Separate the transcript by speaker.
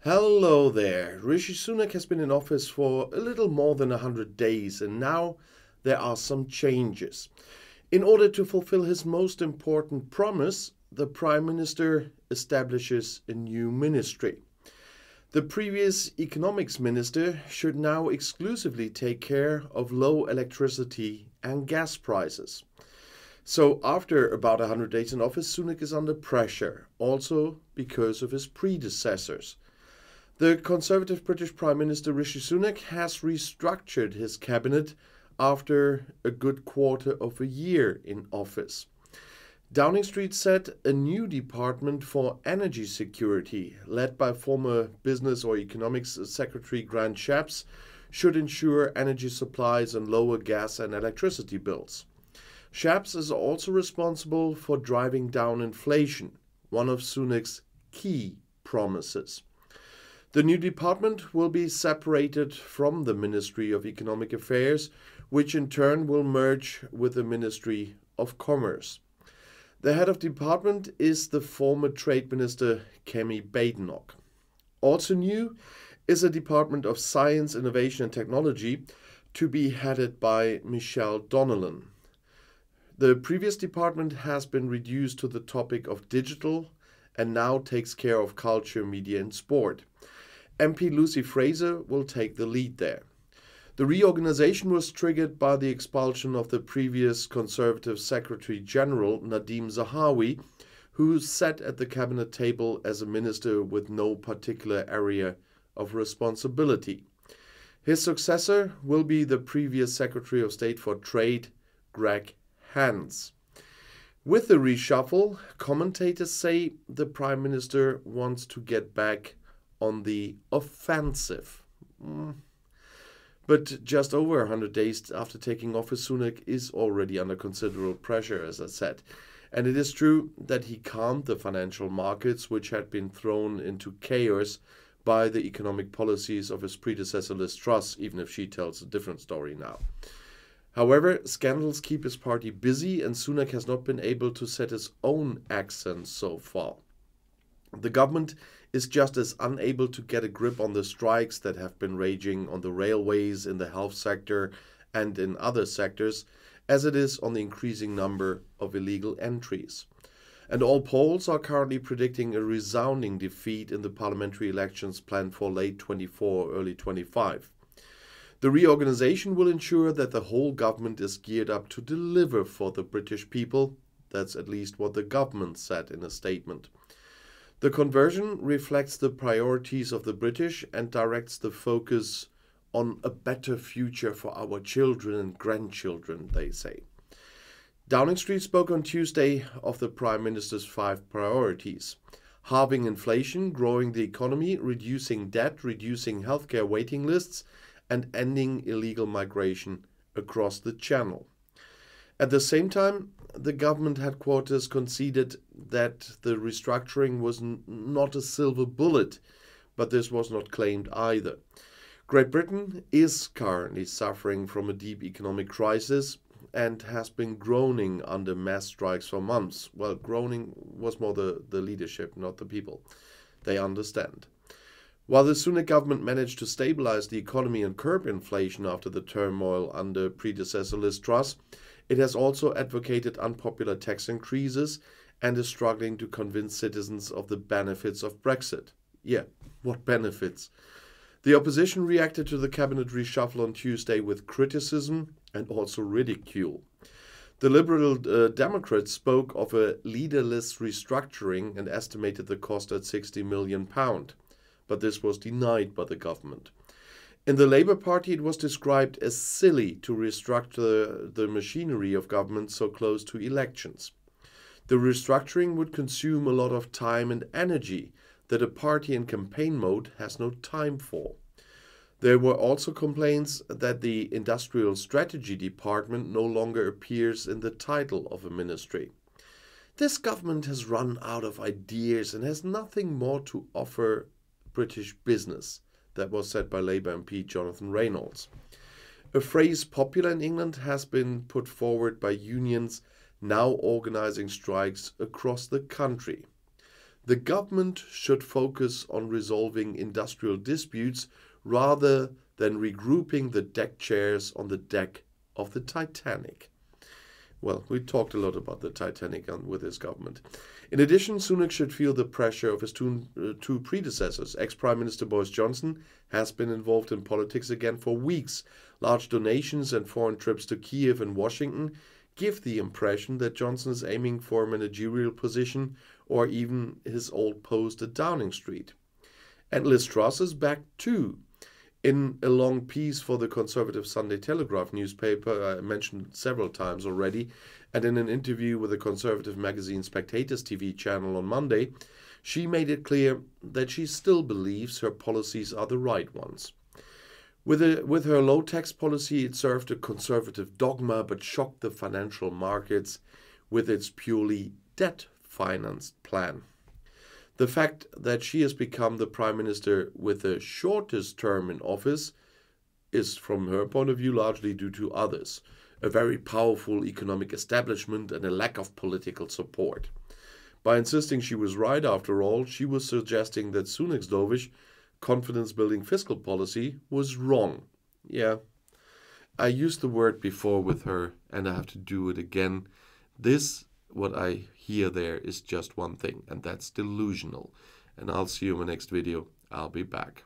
Speaker 1: Hello there. Rishi Sunak has been in office for a little more than 100 days, and now there are some changes. In order to fulfill his most important promise, the Prime Minister establishes a new ministry. The previous economics minister should now exclusively take care of low electricity and gas prices. So, after about 100 days in office, Sunak is under pressure, also because of his predecessors. The Conservative British Prime Minister Rishi Sunak has restructured his cabinet after a good quarter of a year in office. Downing Street said a new department for energy security, led by former Business or Economics Secretary Grant Shapps, should ensure energy supplies and lower gas and electricity bills. Shapps is also responsible for driving down inflation, one of Sunak's key promises. The new department will be separated from the Ministry of Economic Affairs, which in turn will merge with the Ministry of Commerce. The head of department is the former Trade Minister Kemi Badenoch. Also new is a Department of Science, Innovation and Technology to be headed by Michelle Donnellan. The previous department has been reduced to the topic of digital and now takes care of culture, media and sport. MP Lucy Fraser will take the lead there. The reorganization was triggered by the expulsion of the previous Conservative Secretary General Nadeem Zahawi, who sat at the cabinet table as a minister with no particular area of responsibility. His successor will be the previous Secretary of State for Trade, Greg Hands. With the reshuffle, commentators say the Prime Minister wants to get back on the offensive. But just over 100 days after taking office, Sunak is already under considerable pressure, as I said. And it is true that he calmed the financial markets, which had been thrown into chaos by the economic policies of his predecessor Liz Truss, even if she tells a different story now. However, scandals keep his party busy, and Sunak has not been able to set his own accent so far. The government is just as unable to get a grip on the strikes that have been raging on the railways, in the health sector, and in other sectors, as it is on the increasing number of illegal entries. And all polls are currently predicting a resounding defeat in the parliamentary elections planned for late 24, early 25. The reorganization will ensure that the whole government is geared up to deliver for the British people. That's at least what the government said in a statement. The conversion reflects the priorities of the British and directs the focus on a better future for our children and grandchildren, they say. Downing Street spoke on Tuesday of the Prime Minister's 5 priorities: halving inflation, growing the economy, reducing debt, reducing healthcare waiting lists, and ending illegal migration across the Channel. At the same time, the government headquarters conceded that the restructuring was not a silver bullet, but this was not claimed either. Great Britain is currently suffering from a deep economic crisis and has been groaning under mass strikes for months. Well, groaning was more the leadership, not the people. They understand. While the Sunak government managed to stabilize the economy and curb inflation after the turmoil under predecessor Liz Truss, it has also advocated unpopular tax increases and is struggling to convince citizens of the benefits of Brexit. Yeah, what benefits? The opposition reacted to the cabinet reshuffle on Tuesday with criticism and also ridicule. The Liberal Democrats spoke of a leaderless restructuring and estimated the cost at £60 million, but this was denied by the government. In the Labour Party, it was described as silly to restructure the machinery of government so close to elections. The restructuring would consume a lot of time and energy that a party in campaign mode has no time for. There were also complaints that the Industrial Strategy Department no longer appears in the title of a ministry. This government has run out of ideas and has nothing more to offer British business. That was said by Labour MP Jonathan Reynolds. A phrase popular in England has been put forward by unions now organizing strikes across the country. The government should focus on resolving industrial disputes rather than regrouping the deck chairs on the deck of the Titanic. Well, we talked a lot about the Titanic with his government. In addition, Sunak should feel the pressure of his two predecessors. Ex-Prime Minister Boris Johnson has been involved in politics again for weeks. Large donations and foreign trips to Kiev and Washington give the impression that Johnson is aiming for a managerial position or even his old post at Downing Street. And Liz Truss is back too. In a long piece for the conservative Sunday Telegraph newspaper, I mentioned several times already, and in an interview with the conservative magazine Spectator's TV channel on Monday, she made it clear that she still believes her policies are the right ones. With her low-tax policy, it served a conservative dogma but shocked the financial markets with its purely debt-financed plan. The fact that she has become the Prime Minister with the shortest term in office is, from her point of view, largely due to others, a very powerful economic establishment and a lack of political support. By insisting she was right after all, she was suggesting that Sunak's dovish, confidence-building fiscal policy was wrong. Yeah, I used the word before with her and I have to do it again. What I hear there is just one thing, and that's delusional. And I'll see you in my next video. I'll be back.